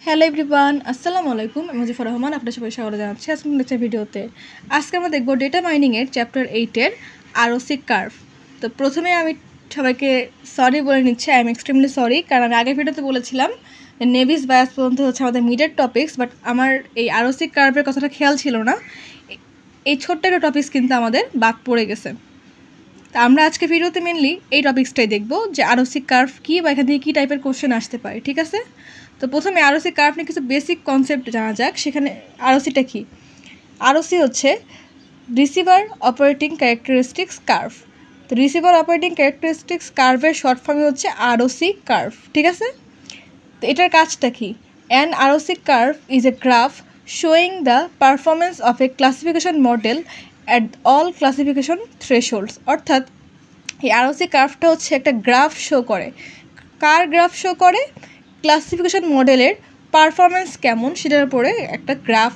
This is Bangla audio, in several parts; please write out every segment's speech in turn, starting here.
হ্যালো এভরিওয়ান, আসসালামু আলাইকুম। আমি মুজিফুর রহমান, আপনাদের সবাই স্বাগত জানাচ্ছি আজকে নেক্সট ভিডিওতে। আজকে আমরা দেখব ডেটা মাইনিংয়ের চ্যাপ্টার 8-এর আরওসি কার্ভ। তো প্রথমে আমি সবাইকে সরি বলে নিচ্ছি, আই এম এক্সট্রিমলি সরি, কারণ আমি আগের ভিডিওতে বলেছিলাম নেভিস বায়াস পর্যন্ত হচ্ছে আমাদের মিডের টপিক্স, বাট আমার এই আরওসি কার্ভের কথাটা খেয়াল ছিল না। এই ছোট্ট একটা টপিক্স কিন্তু আমাদের বাদ পড়ে গেছে। তা আমরা আজকে ভিডিওতে মেনলি এই টপিক্সটাই দেখব যে আরওসি কার্ভ কী বা এখান থেকে কী টাইপের কোশ্চেন আসতে পারে, ঠিক আছে? তো প্রথমে আরওসি কার্ভ নিয়ে কিছু বেসিক কনসেপ্ট জানা যাক। সেখানে আরওসিটা কী? আরওসি হচ্ছে রিসিভার অপারেটিং ক্যারেক্টারিস্টিক্স কার্ভ। তো রিসিভার অপারেটিং ক্যারেক্টারিস্টিক্স কার্ভের শর্ট ফর্মে হচ্ছে আরওসি কার্ভ, ঠিক আছে? তো এটার কাজটা কি? An ROC curve is a graph showing the performance of a classification model at all classification thresholds. অর্থাৎ এই আরওসি কার্ভটা হচ্ছে একটা গ্রাফ শো করে। কার গ্রাফ শো করে? ক্লাসিফিকেশন মডেলের পারফরমেন্স কেমন সেটার উপরে একটা গ্রাফ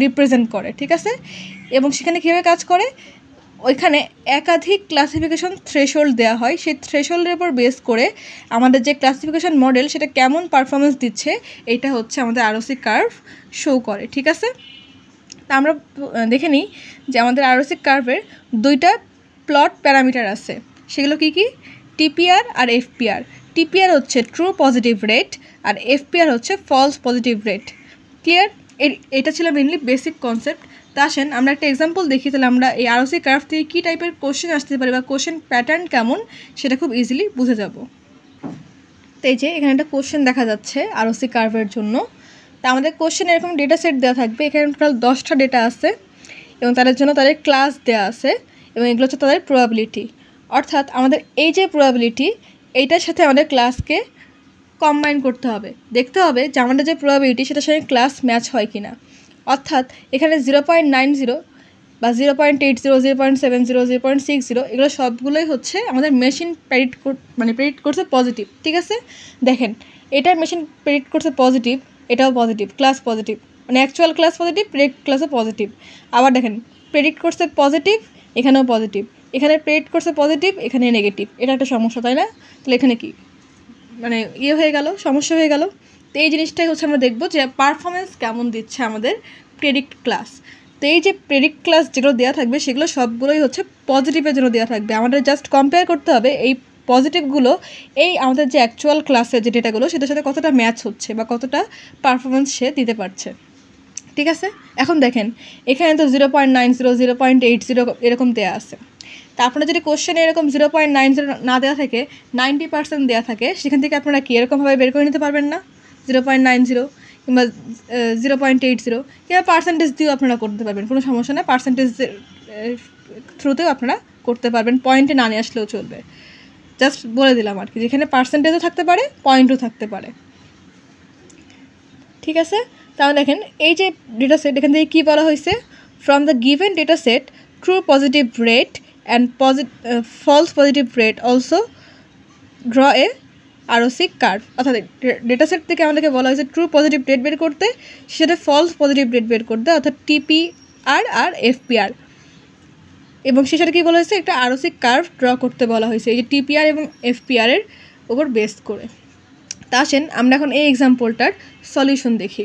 রিপ্রেজেন্ট করে, ঠিক আছে? এবং সেখানে কীভাবে কাজ করে? ওইখানে একাধিক ক্লাসিফিকেশন থ্রেশহোল্ড দেওয়া হয়, সেই থ্রেশহোল্ডের উপর বেস করে আমাদের যে ক্লাসিফিকেশন মডেল সেটা কেমন পারফরমেন্স দিচ্ছে এইটা হচ্ছে আমাদের আরওসি কার্ভ শো করে, ঠিক আছে? তা আমরা দেখে নিই যে আমাদের আরওসি কার্ভের দুইটা প্লট প্যারামিটার আছে। সেগুলো কী কী? টিপিআর আর এফপিআর। টিপিআর হচ্ছে ট্রু পজিটিভ রেট আর এফপিআর হচ্ছে ফলস পজিটিভ রেট। ক্লিয়ার? এটা ছিল মেনলি বেসিক কনসেপ্ট। তা আসেন আমরা একটা এক্সাম্পল দেখি, তাহলে আমরা এই আরওসি কার্ভ থেকে কী টাইপের কোশ্চেন আসতে পারে বা কোশ্চেন প্যাটার্ন কেমন সেটা খুব ইজিলি বুঝে যাব। তো এই যে এখানে একটা কোশ্চেন দেখা যাচ্ছে আরওসি কার্ভের জন্য। তা আমাদের কোশ্চেন এরকম ডেটা সেট দেওয়া থাকবে। এখানে টোটাল 10টা ডেটা আছে এবং তাদের জন্য তাদের ক্লাস দেওয়া আছে এবং এগুলো হচ্ছে তাদের প্রবাবিলিটি। অর্থাৎ আমাদের এই যে প্রবাবিলিটি এইটার সাথে আমাদের ক্লাসকে কম্বাইন করতে হবে, দেখতে হবে যে আমাদের যে প্রবাবিলিটি সেটার সঙ্গে ক্লাস ম্যাচ হয় কি না। অর্থাৎ এখানে 0.90 বা 0.80, 0.70, 0.60 এগুলো সবগুলোই হচ্ছে আমাদের মেশিন প্রেডিক্ট করছে পজিটিভ, ঠিক আছে? দেখেন এটার মেশিন প্রেডিক্ট করছে পজিটিভ, এটাও পজিটিভ, ক্লাস পজিটিভ, মানে অ্যাকচুয়াল ক্লাস পজিটিভ, প্রেডিক্ট ক্লাসও পজিটিভ। আবার দেখেন প্রেডিক্ট করছে পজিটিভ, এখানেও পজিটিভ, এখানে প্রেডিক্ট করছে পজিটিভ, এখানে নেগেটিভ। এটা একটা সমস্যা, তাই না? তাহলে এখানে কি মানে হয়ে গেল, সমস্যা হয়ে গেল। তো এই জিনিসটাই হচ্ছে আমরা দেখব যে পারফরমেন্স কেমন দিচ্ছে আমাদের প্রেডিক্ট ক্লাস। তো এই যে প্রেডিক্ট ক্লাস যেগুলো দেওয়া থাকবে সেগুলো সবগুলোই হচ্ছে পজিটিভের জন্য দেওয়া থাকবে। আমাদের জাস্ট কম্পেয়ার করতে হবে এই পজিটিভগুলো এই আমাদের যে অ্যাকচুয়াল ক্লাসের যে ডেটাগুলো সেটার সাথে কতটা ম্যাচ হচ্ছে বা কতটা পারফরমেন্স সে দিতে পারছে, ঠিক আছে? এখন দেখেন এখানে তো 0.90, 0.80 এরকম দেওয়া আছে। তা আপনারা যদি কোশ্চেনে এরকম 0.90 না দেওয়া থাকে, 90% দেওয়া থাকে, সেখান থেকে আপনারা কি এরকমভাবে বের করে নিতে পারবেন না? 0.90 কিংবা 0.80 কিংবা পার্সেন্টেজ দিয়েও আপনারা করতে পারবেন, কোনো সমস্যা না। পার্সেন্টেজের থ্রুতেও আপনারা করতে পারবেন, পয়েন্টে না নিয়ে আসলেও চলবে। জাস্ট বলে দিলাম আর কি, যেখানে পার্সেন্টেজও থাকতে পারে, পয়েন্টও থাকতে পারে, ঠিক আছে? তাহলে দেখেন এই যে ডেটা সেট, এখান থেকে কী বলা হয়েছে? From the given data set true positive rate and false positive rate also draw a ROC curve. অর্থাৎ ডেটা সেট থেকে আমাদেরকে বলা হয়েছে ট্রু পজিটিভ রেট বের করতে, সেটা ফলস পজিটিভ রেট বের করতে, অর্থাৎ টিপিআর আর এফপিআর। এবং সে সাথে কী বলা হয়েছে? একটা আরওসি কার্ভ ড্র করতে বলা হয়েছে এই যে টিপিআর এবং এফপিআরের উপর বেস করে। তা আসেন আমরা এখন এই এক্সাম্পলটার সলিউশন দেখি।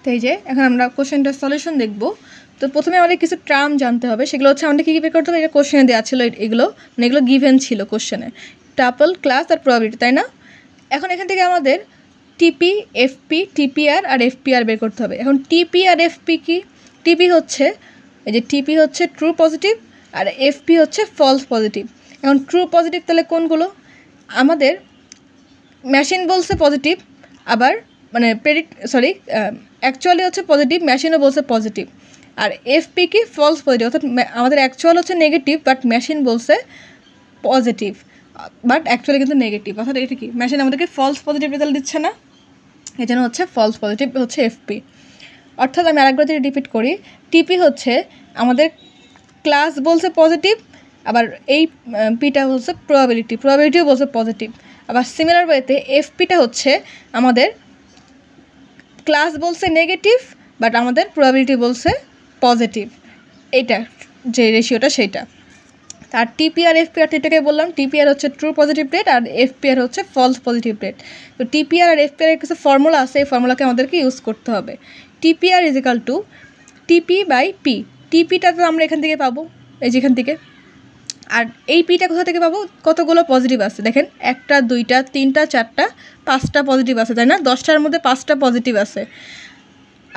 তো এই যে এখন আমরা কোশ্চেনটার সলিউশন দেখব। তো প্রথমে আমাদের কিছু টার্ম জানতে হবে, সেগুলো হচ্ছে আমাদের কী কী বের করতে হবে? এটা কোশ্চেনে দেওয়া ছিল, এগুলো মানে এগুলো গিভেন ছিল কোশ্চেনে, টাপল, ক্লাস আর প্রবাবিলিটি, তাই না? এখন এখান থেকে আমাদের টিপি, এফপি, টিপিআর আর এফপিআর বের করতে হবে। এখন টিপি আর এফপি কি? টিপি হচ্ছে এই যে টিপি হচ্ছে ট্রু পজিটিভ আর এফপি হচ্ছে ফলস পজিটিভ। এখন ট্রু পজিটিভ তাহলে কোনগুলো? আমাদের মেশিন বলছে পজিটিভ, আবার মানে অ্যাকচুয়ালি হচ্ছে পজিটিভ, মেশিনও বলছে পজিটিভ। আর এফপি কি? ফলস পজিটিভ, অর্থাৎ আমাদের অ্যাকচুয়াল হচ্ছে নেগেটিভ বাট মেশিন বলছে পজিটিভ, বাট অ্যাকচুয়ালি কিন্তু নেগেটিভ। অর্থাৎ এটা কি? মেশিন আমাদেরকে ফলস পজিটিভ রেজাল্ট দিচ্ছে না, এই জন্য হচ্ছে ফলস পজিটিভ হচ্ছে এফপি। অর্থাৎ আমি আরেকবার যদি রিপিট করি, টিপি হচ্ছে আমাদের ক্লাস বলছে পজিটিভ, আবার এই পিটা হচ্ছে প্রবাবিলিটিও বলছে পজিটিভ। আবার সিমিলার ওয়েতে এফপিটা হচ্ছে আমাদের ক্লাস বলছে নেগেটিভ বাট আমাদের প্রবাবিলিটি বলছে পজিটিভ, এইটা যে রেশিওটা সেইটা। আর টিপিআর এফপিআর এটাকে বললাম, টিপিআর হচ্ছে ট্রু পজিটিভ রেট আর এফপিআর হচ্ছে ফলস পজিটিভ রেট। তো টিপিআর আর এফপিআর এর কিছু ফর্মুলা আছে, এই ফর্মুলাকে আমাদেরকে ইউজ করতে হবে। টিপিআর ইজ ইকাল টু টিপি বাই পি। টিপিটা তো আমরা এখান থেকে পাবো, এই যেখান থেকে। আর এই পিটা কোথা থেকে পাবো, কতগুলো পজিটিভ আছে দেখেন, 1টা 2টা 3টা 4টা 5টা পজিটিভ আছে, তাই না? 10টার মধ্যে 5টা পজিটিভ আছে।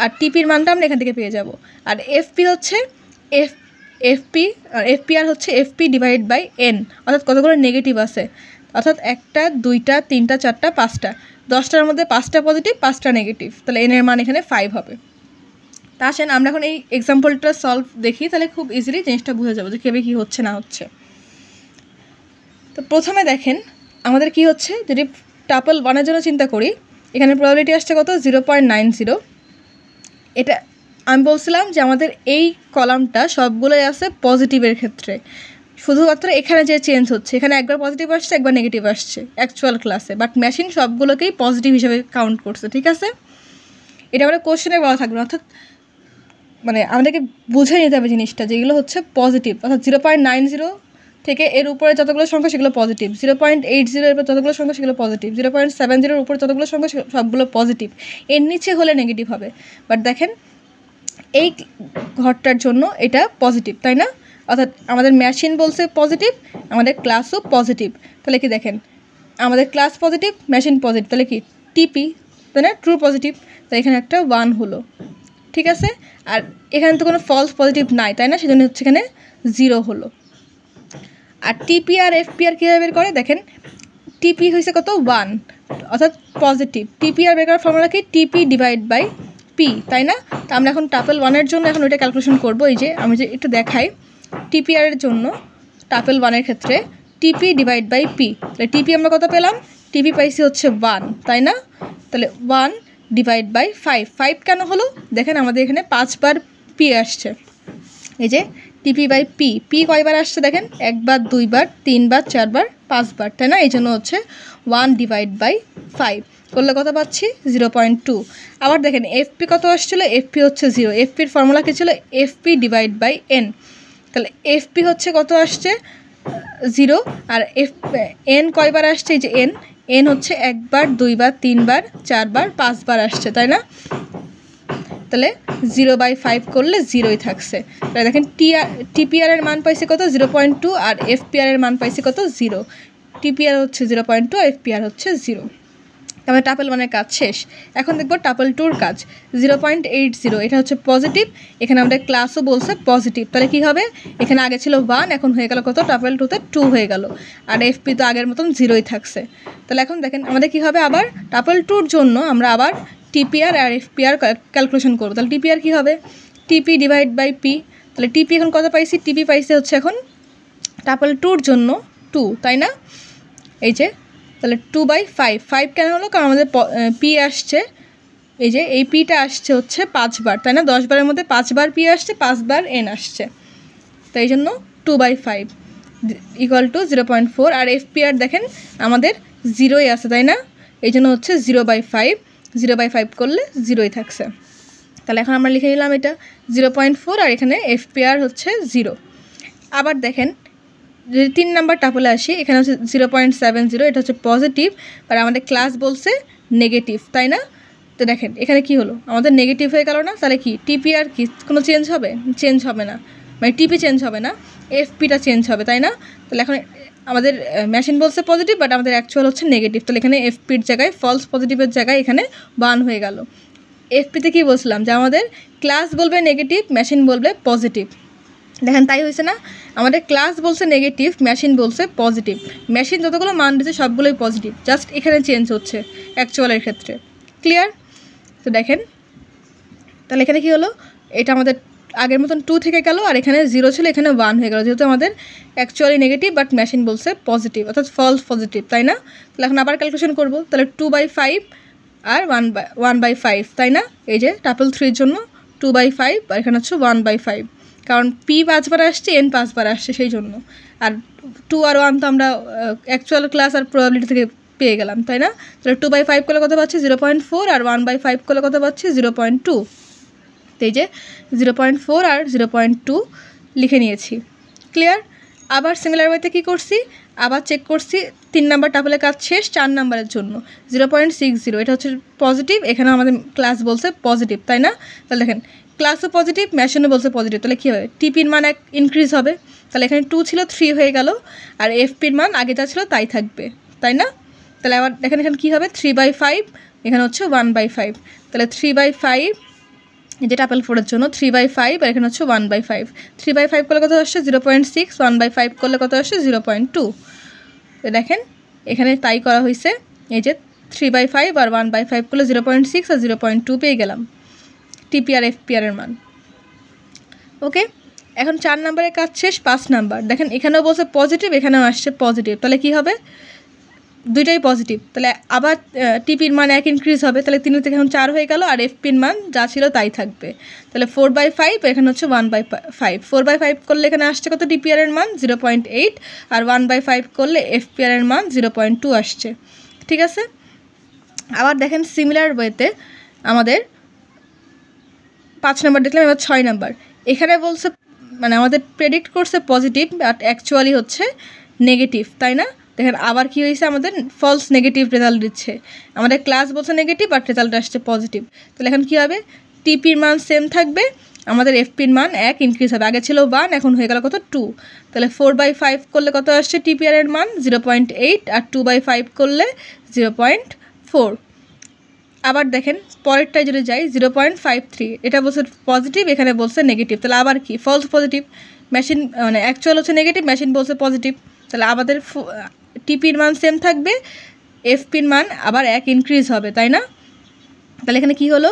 আর টিপির মানটা আমরা এখান থেকে পেয়ে যাব। আর এফপি হচ্ছে এফপিআর হচ্ছে এফপি ডিভাইড বাই এন, অর্থাৎ কতগুলো নেগেটিভ আছে, অর্থাৎ 1টা 2টা 3টা 4টা 5টা, 10টার মধ্যে 5টা পজিটিভ 5টা নেগেটিভ, তাহলে এনের মান এখানে 5 হবে। তা আসেন আমরা এখন এই এক্সাম্পলটা সলভ দেখি, তাহলে খুব ইজিলি জিনিসটা বুঝে যাবো যে কীভাবে কী হচ্ছে না হচ্ছে। তো প্রথমে দেখেন আমাদের কি হচ্ছে, যদি টাপল 1-এর জন্য চিন্তা করি, এখানে প্রবাবিলিটি আসছে কত, 0.90। এটা আমি বলছিলাম যে আমাদের এই কলামটা সবগুলোই আছে পজিটিভের ক্ষেত্রে, শুধুমাত্র এখানে যে চেঞ্জ হচ্ছে, এখানে একবার পজিটিভ আসছে একবার নেগেটিভ আসছে অ্যাকচুয়াল ক্লাসে, বাট মেশিন সবগুলোকেই পজিটিভ হিসেবে কাউন্ট করছে, ঠিক আছে? এটা আমাদের কোশ্চেনে বলা থাকবে না, অর্থাৎ মানে আমাদেরকে বুঝে নিতে হবে জিনিসটা, যেগুলো হচ্ছে পজিটিভ, অর্থাৎ 0.90 থেকে এর উপরে যতগুলো সংখ্যা সেগুলো পজিটিভ, 0.80 এর উপর যতগুলো সংখ্যা সেগুলো পজিটিভ, 0.70 এর উপরে যতগুলো সংখ্যা সবগুলো পজিটিভ, এর নিচে হলে নেগেটিভ হবে। বাট দেখেন এই ঘরটার জন্য এটা পজিটিভ, তাই না? অর্থাৎ আমাদের মেশিন বলছে পজিটিভ, আমাদের ক্লাসও পজিটিভ, তাহলে কি দেখেন আমাদের ক্লাস পজিটিভ মেশিন পজিটিভ, তাহলে কি টিপি, তাই না, ট্রু পজিটিভ, তাই এখানে একটা 1 হলো, ঠিক আছে? আর এখানে তো কোনো ফলস পজিটিভ নাই, তাই না, সেজন্য হচ্ছে এখানে 0 হলো। আর টিপি আর এফপিআর কীভাবে বের করে দেখেন, টিপি হয়েছে কত 1, অর্থাৎ পজিটিভ, টিপি আর বের করার ফর্মুলা কি, টিপি ডিভাইড বাই পি, তাই না? তো আমরা এখন টাপল 1-এর জন্য এখন ওইটা ক্যালকুলেশন করবো। এই যে আমি যে একটু দেখাই, টিপিআরের জন্য টাপল 1-এর ক্ষেত্রে টিপি ডিভাইড বাই পি, তাহলে টিপি আমরা কত পেলাম, টিপি পাইছি হচ্ছে 1, তাই না? তাহলে 1 ডিভাইড বাই 5 কেন হলো দেখেন, আমাদের এখানে 5বার পি আসছে, এই যে টিপি বাই পি, পি কয়বার আসছে দেখেন, 1বার 2বার 3বার 4বার 5বার, তাই না? এই জন্য হচ্ছে 1 ডিভাইড বাই 5 করলে কত পাচ্ছি, 0.2। আবার দেখেন এফপি কত আসছিলো, এফপি হচ্ছে 0, এফপির ফর্মুলা কী ছিল, এফপি ডিভাইড বাই এন, তাহলে এফপি হচ্ছে কত আসছে 0, আর এন কয়বার আসছে, এই যে এন হচ্ছে 1বার 2বার 3বার 4বার 5বার আসছে, তাই না? তাহলে 0/5 করলে 0ই থাকছে। তাহলে দেখেন টিপিআর এর মান পাইছে কত, 0.2, আর এফপিআর এর মান পাইছে কত, 0। টিপিআর হচ্ছে 0.2 আর এফপিআর হচ্ছে 0। তাহলে টাপল 1-এর কাজ শেষ। এখন দেখব টাপল 2-র কাজ, 0.80, এটা হচ্ছে পজিটিভ, এখানে আমাদের ক্লাসও বলছে পজিটিভ, তাহলে কী হবে, এখানে আগে ছিল 1, এখন হয়ে গেল কত, টাপল 2-তে 2 হয়ে গেল, আর এফপি তো আগের মতন 0ই থাকছে। তাহলে এখন দেখেন আমাদের কী হবে, আবার টাপল 2-র জন্য আমরা আবার টিপিআর আর এফপিআর ক্যালকুলেশন করবো। তাহলে টিপিআর কী হবে, টিপি ডিভাইড বাই পি, তাহলে টিপি এখন কত পাইছি, টিপি পাইছে হচ্ছে এখন টাপল 2-র জন্য 2, তাই না? এই যে তাহলে 2/5 কেন হলো, কারণ আমাদের পি আসছে, এই যে এই পিটা আসছে হচ্ছে 5বার, তাই না? 10বারের মধ্যে 5বার পি আসছে, 5বার এন আসছে, তো এই জন্য 2/5 ইকুয়াল টু 0.4। আর এফপিআর দেখেন আমাদের 0ই আছে, তাই না? এই জন্য হচ্ছে 0/5 করলে 0ই থাকছে। তাহলে এখন আমরা লিখে নিলাম এটা 0.4, আর এখানে এফপিআর হচ্ছে 0। আবার দেখেন যদি 3 নাম্বার টাপলে আসি, এখানে হচ্ছে 0.70, এটা হচ্ছে পজিটিভ, আর আমাদের ক্লাস বলছে নেগেটিভ, তাই না? তো দেখেন এখানে কি হলো, আমাদের নেগেটিভ হয়ে গেল না, তাহলে কি টিপিআর কি কোনো চেঞ্জ হবে, চেঞ্জ হবে না, মানে টিপি চেঞ্জ হবে না, এফপিটা চেঞ্জ হবে, তাই না? তাহলে এখন আমাদের মেশিন বলছে পজিটিভ, বাট আমাদের অ্যাকচুয়াল হচ্ছে নেগেটিভ, তাহলে এখানে এফপির জায়গায় ফলস পজিটিভের জায়গায় এখানে 1 হয়ে গেল। এফপিতে কি বলছিলাম যে আমাদের ক্লাস বলবে নেগেটিভ, মেশিন বলবে পজিটিভ, দেখেন তাই হয়েছে না, আমাদের ক্লাস বলছে নেগেটিভ, মেশিন বলছে পজিটিভ, মেশিন যতগুলো মান দিচ্ছে সবগুলোই পজিটিভ, জাস্ট এখানে চেঞ্জ হচ্ছে অ্যাকচুয়ালের ক্ষেত্রে। ক্লিয়ার? তো দেখেন তাহলে এখানে কি হলো, এটা আমাদের আগের মতন 2 থেকে গেল, আর এখানে 0 ছিল, এখানে 1 হয়ে গেল, যেহেতু আমাদের অ্যাকচুয়ালি নেগেটিভ বাট মেশিন বলছে পজিটিভ, অর্থাৎ ফলস পজিটিভ, তাই না? তাহলে এখন আবার ক্যালকুলেশন করব, তাহলে 2/5 আর 1/5, তাই না? এই যে টাপল 3-র জন্য 2/5, আর এখানে হচ্ছে 1/5, কারণ পি 5বার আসছে, এন 5বার আসছে, সেই জন্য। আর 2 আর 1 তো আমরা অ্যাকচুয়াল ক্লাস আর প্রবাবিলিটি থেকে পেয়ে গেলাম, তাই না? তাহলে 2/5 করলে কত পাচ্ছি, 0.4, আর 1/5 করলে কত পাচ্ছি, 0.2। তো এই যে 0.4 আর 0.2 লিখে নিয়েছি। ক্লিয়ার? আবার সিমিলার ওয়েতে কী করছি, আবার চেক করছি 3 নাম্বার টাপেলের কাজ শেষ, 4 নাম্বারের জন্য 0.60, এটা হচ্ছে পজিটিভ, এখানে আমাদের ক্লাস বলছে পজিটিভ, তাই না? তাহলে দেখেন ক্লাসও পজিটিভ, মেশিনও বলছে পজিটিভ, তাহলে কী হবে, টিপির মান 1 ইনক্রিজ হবে, তাহলে এখানে 2 ছিল 3 হয়ে গেল, আর এফপির মান আগে যা ছিল তাই থাকবে, তাই না? তাহলে আবার দেখেন এখানে কী হবে, 3/5, এখানে হচ্ছে 1/5, তাহলে 3/5 যেটা আপেল 4 এর জন্য 3/5, আর এখানে হচ্ছে 1/5, 3/5 করলে কত আসছে 0.6, 1/5 করলে কত আসছে 0.2। তো দেখেন এখানে তাই করা হয়েছে, এই যে 3/5 আর 1/5 করলে 0.6 আর 0.2 পেয়ে গেলাম টিপি আর এফপিআর এর মান। ওকে, এখন 4 নাম্বারের কাজ শেষ, 5 নাম্বার দেখেন এখানেও বলছে পজিটিভ, এখানেও আসছে পজিটিভ, তাহলে কী হবে, দুইটাই পজিটিভ, তাহলে আবার টিপির মান 1 ইনক্রিজ হবে, তাহলে 3 থেকে এখন 4 হয়ে গেল, আর এফপির মান যা ছিল তাই থাকবে, তাহলে 4/5, এখানে হচ্ছে 1/5, 4/5 করলে এখানে আসছে কত টিপিআর এর মান 0.8, আর 1/5 করলে এফপিআর এর মান 0.2 আসছে, ঠিক আছে? আবার দেখেন সিমিলার ওয়েতে আমাদের 5 নাম্বার দেখলাম, এবার 6 নাম্বার, এখানে বলছে মানে আমাদের প্রেডিক্ট করছে পজিটিভ, বাট অ্যাকচুয়ালি হচ্ছে নেগেটিভ, তাই না? দেখেন আবার কি হয়েছে, আমাদের ফলস নেগেটিভ রেজাল্ট দিচ্ছে, আমাদের ক্লাস বলছে নেগেটিভ বাট রেজাল্ট আসছে পজিটিভ, তাহলে এখন কী হবে, টিপির মান সেম থাকবে, আমাদের এফপির মান 1 ইনক্রিজ হবে, আগে ছিল 1 এখন হয়ে গেল কত 2, তাহলে 4/5 করলে কত আসছে টিপিআর এর মান 0.8, আর 2/5 করলে 0.4। আবার দেখেন পরেরটায় যদি যাই 0.53, এটা বলছে পজিটিভ, এখানে বলছে নেগেটিভ, তাহলে আবার কি ফলস পজিটিভ, মেশিন মানে অ্যাকচুয়াল হচ্ছে নেগেটিভ, মেশিন বলছে পজিটিভ, তাহলে আমাদের টিপির মান সেম থাকবে, এফপির মান আবার 1 ইনক্রিজ হবে, তাই না? তাহলে এখানে কি হলো,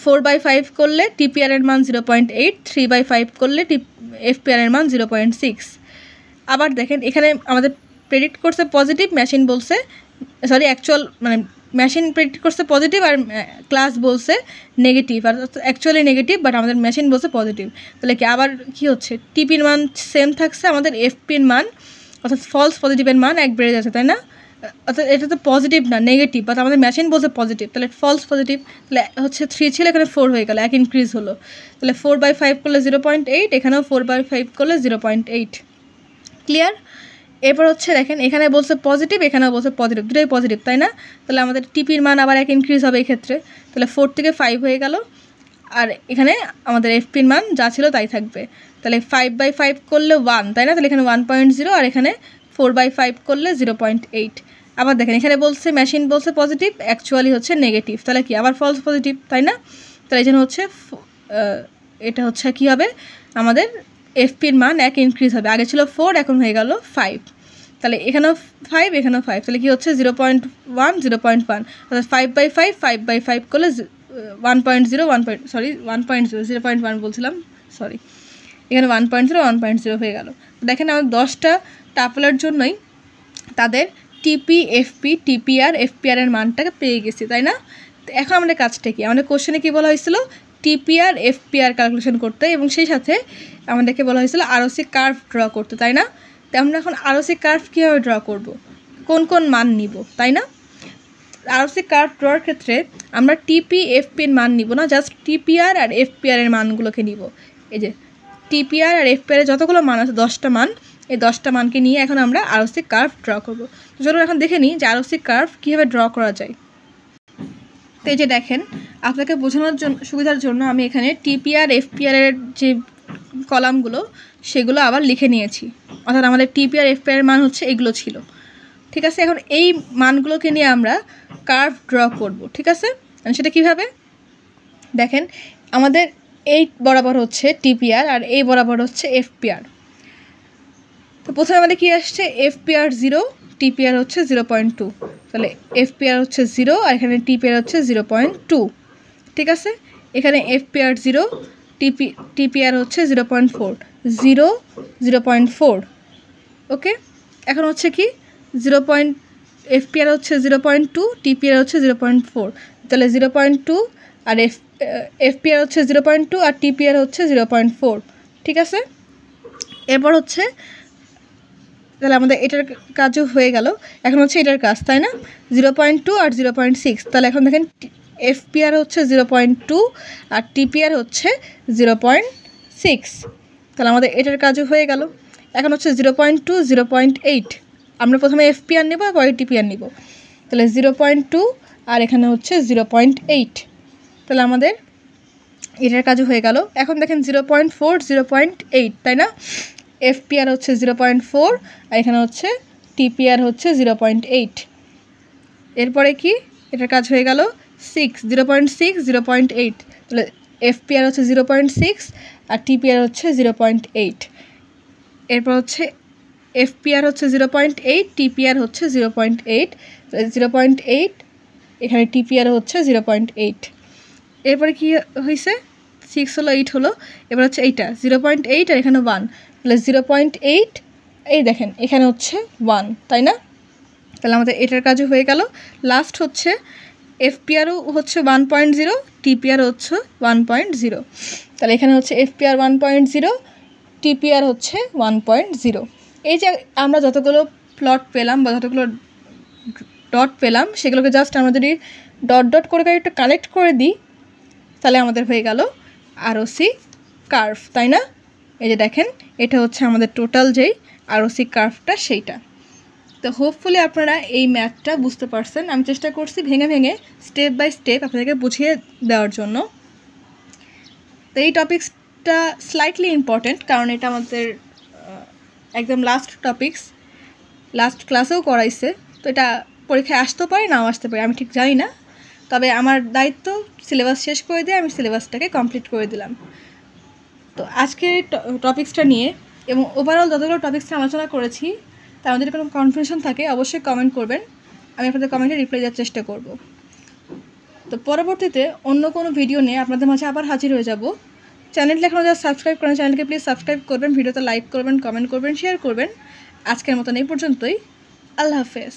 4/5 করলে টিপিআর এর মান 0.8, 3/5 করলে এফপিআর এর মান 0.6। আবার দেখেন এখানে আমাদের প্রেডিক্ট করছে পজিটিভ, মেশিন বলছে সরি অ্যাকচুয়াল মানে মেশিন প্রেডিক্ট করছে পজিটিভ, আর ক্লাস বলছে নেগেটিভ, আর অ্যাকচুয়ালি নেগেটিভ বাট আমাদের মেশিন বলছে পজিটিভ, তাহলে কি আবার কি হচ্ছে, টিপির মান সেম থাকছে, আমাদের এফপির মান অর্থাৎ ফলস পজিটিভের মান 1 বেড়ে যাচ্ছে, তাই না? অর্থাৎ এটা তো পজিটিভ না নেগেটিভ, বাট আমাদের মেশিন বলছে পজিটিভ, তাহলে ফলস পজিটিভ, তাহলে হচ্ছে 3 ছিল এখানে 4 হয়ে গেল, 1 ইনক্রিজ হলো, তাহলে 4/5 করলে 0.8, এখানেও 4/5 করলে 0.8। ক্লিয়ার? এরপর হচ্ছে দেখেন এখানে বলছে পজিটিভ, এখানেও বলছে পজিটিভ, দুটোই পজিটিভ, তাই না? তাহলে আমাদের টিপির মান আবার 1 ইনক্রিজ হবে এই ক্ষেত্রে, তাহলে 4 থেকে 5 হয়ে গেল, আর এখানে আমাদের এফপির মান যা ছিল তাই থাকবে, তাহলে 5/5 করলে 1, তাই না? তাহলে এখানে 1.0, আর এখানে 4/5 করলে 0.8। আবার দেখেন এখানে বলছে মেশিন বলছে পজিটিভ, অ্যাকচুয়ালি হচ্ছে নেগেটিভ, তাহলে কি আবার ফলস পজিটিভ, তাই না? তাহলে এই জন্য হচ্ছে এটা হচ্ছে কী হবে, আমাদের এফপির মান 1 ইনক্রিজ হবে, আগে ছিল 4 এখন হয়ে গেল 5, তাহলে এখানেও 5 এখানেও 5, তাহলে কী হচ্ছে 0.1 0.1, অর্থাৎ 5/5 5/5 করলে 1.1 বলছিলাম, সরি এখানে 1.0 হয়ে গেল। দেখেন আমার 10টা টাপলের জন্যই তাদের টিপি এফপি টিপিআর এফপিআর এর মানটাকে পেয়ে গেছি, তাই না? তো এখন আমাদের কাজটা কি, আমাদের কোশ্চেনে কী বলা হয়েছিল, টিপিআর এফপিআর ক্যালকুলেশন করতে, এবং সেই সাথে আমাদেরকে বলা হয়েছিল আরওসি কার্ভ ড্র করতে, তাই না? তো আমরা এখন আরওসি কার্ভ কীভাবে ড্র করব, কোন কোন মান নিব, তাই না? আরওসি কার্ভ ড্রর ক্ষেত্রে আমরা টিপি এফপির মান নিব না, জাস্ট টিপিআর আর এফপিআর এর মানগুলোকে নিব, এই যে টিপিআর আর এফপিআর এর যতগুলো মান আছে 10টা মান, এই 10টা মানকে নিয়ে এখন আমরা আরওসি কার্ভ ড্র করব। তো চলুন এখন দেখে নিই যে আরওসি কার্ভ কীভাবে ড্র করা যায়। তো এই যে দেখেন আপনাকে বোঝানোর জন্য সুবিধার জন্য আমি এখানে টিপিআর এফপিআর এর যে কলামগুলো সেগুলো আবার লিখে নিয়েছি, অর্থাৎ আমাদের টিপিআর এফপিআর এর মান হচ্ছে এগুলো ছিল, ঠিক আছে? এখন এই মানগুলোকে নিয়ে আমরা কার্ভ ড্র করব, ঠিক আছে? সেটা কিভাবে দেখেন, আমাদের এই বরাবর হচ্ছে টিপিআর আর এই বরাবর হচ্ছে এফপিআর। তো প্রথমে আমাদের কী আসছে, এফপিআর 0, টিপিআর হচ্ছে 0.2, তাহলে এফপিআর হচ্ছে 0 আর এখানে টিপিআর হচ্ছে 0.2, ঠিক আছে? এখানে এফপিআর 0, টিপিআর হচ্ছে 0.4, 0 0.4। ওকে, এখন হচ্ছে কি এফপিআর হচ্ছে 0.2, টিপিআর হচ্ছে 0.4, তাহলে 0.2 আর এফপিআর হচ্ছে 0.2 আর টিপিআর হচ্ছে 0.4, ঠিক আছে? এরপর হচ্ছে তাহলে আমাদের এটার কাজও হয়ে গেল, এখন হচ্ছে এটার কাজ, তাই না? 0.2 আর 0.6, তাহলে এখন দেখেন এফপিআর হচ্ছে 0.2 আর টিপিআর হচ্ছে 0.6, তাহলে আমাদের এটার কাজও হয়ে গেল। এখন হচ্ছে 0.2 0.8 আমরা প্রথমে FPR নেব পরে TPR নেব তাহলে 0.2 আর এখানে হচ্ছে 0.8 তাহলে আমাদের এটার কাজও হয়ে গেল এখন দেখেন 0.4 0.8 তাই না FPR হচ্ছে 0.4 আর এখানে হচ্ছে TPR হচ্ছে 0.8 এরপরে কি এটার কাজ হয়ে গেল 0.6 0.8 তাহলে FPR হচ্ছে 0.6 আর TPR হচ্ছে 0.8 এরপর হচ্ছে FPR হচ্ছে 0.8 TPR হচ্ছে 0.8 0.8 এখানে TPR হচ্ছে 0.8 এরপরে কি হয়েছে 6 হলো 8 হলো এবার হচ্ছে এইটা 0.8 আর এখানে 1 তাহলে 0.8 এই দেখেন এখানে হচ্ছে 1 তাই না তাহলে আমাদের এটার কাজও হয়ে গেল লাস্ট হচ্ছে FPRও হচ্ছে 1.0 TPR হচ্ছে 1.0 তাহলে এখানে হচ্ছে FPR 1.0 TPR হচ্ছে 1.0 এই যে আমরা যতগুলো প্লট পেলাম বা যতগুলো ডট পেলাম সেগুলোকে জাস্ট আমরা যদি ডট ডট করে একটু কানেক্ট করে দিই তাহলে আমাদের হয়ে গেল ROC কার্ভ তাই না এই যে দেখেন এটা হচ্ছে আমাদের টোটাল যেই ROC কার্ভটা সেইটা তো হোপফুলি আপনারা এই ম্যাথটা বুঝতে পারছেন আমি চেষ্টা করছি ভেঙে ভেঙে স্টেপ বাই স্টেপ আপনাদেরকে বুঝিয়ে দেওয়ার জন্য তো এই টপিক্সটা স্লাইটলি ইম্পর্টেন্ট কারণ এটা আমাদের একদম লাস্ট টপিক্স লাস্ট ক্লাসেও করাইছে তো এটা পরীক্ষায় আসতেও পারে নাও আসতে পারে আমি ঠিক জানি না তবে আমার দায়িত্ব সিলেবাস শেষ করে দিয়ে আমি সিলেবাসটাকে কমপ্লিট করে দিলাম তো আজকের টপিক্সটা নিয়ে এবং ওভারঅল যতগুলো টপিক্স আলোচনা করেছি তার মধ্যে কোনো কনফিউশন থাকে অবশ্যই কমেন্ট করবেন আমি আপনাদের কমেন্টে রিপ্লাই দেওয়ার চেষ্টা করব তো পরবর্তীতে অন্য কোনো ভিডিও নিয়ে আপনাদের মাঝে আবার হাজির হয়ে যাব চ্যানেলটা এখনও যারা সাবস্ক্রাইব করেন চ্যানেলকে প্লিজ সাবস্ক্রাইব করবেন ভিডিওতে লাইক করবেন কমেন্ট করবেন শেয়ার করবেন আজকের মতন এই পর্যন্তই আল্লাহ হাফেজ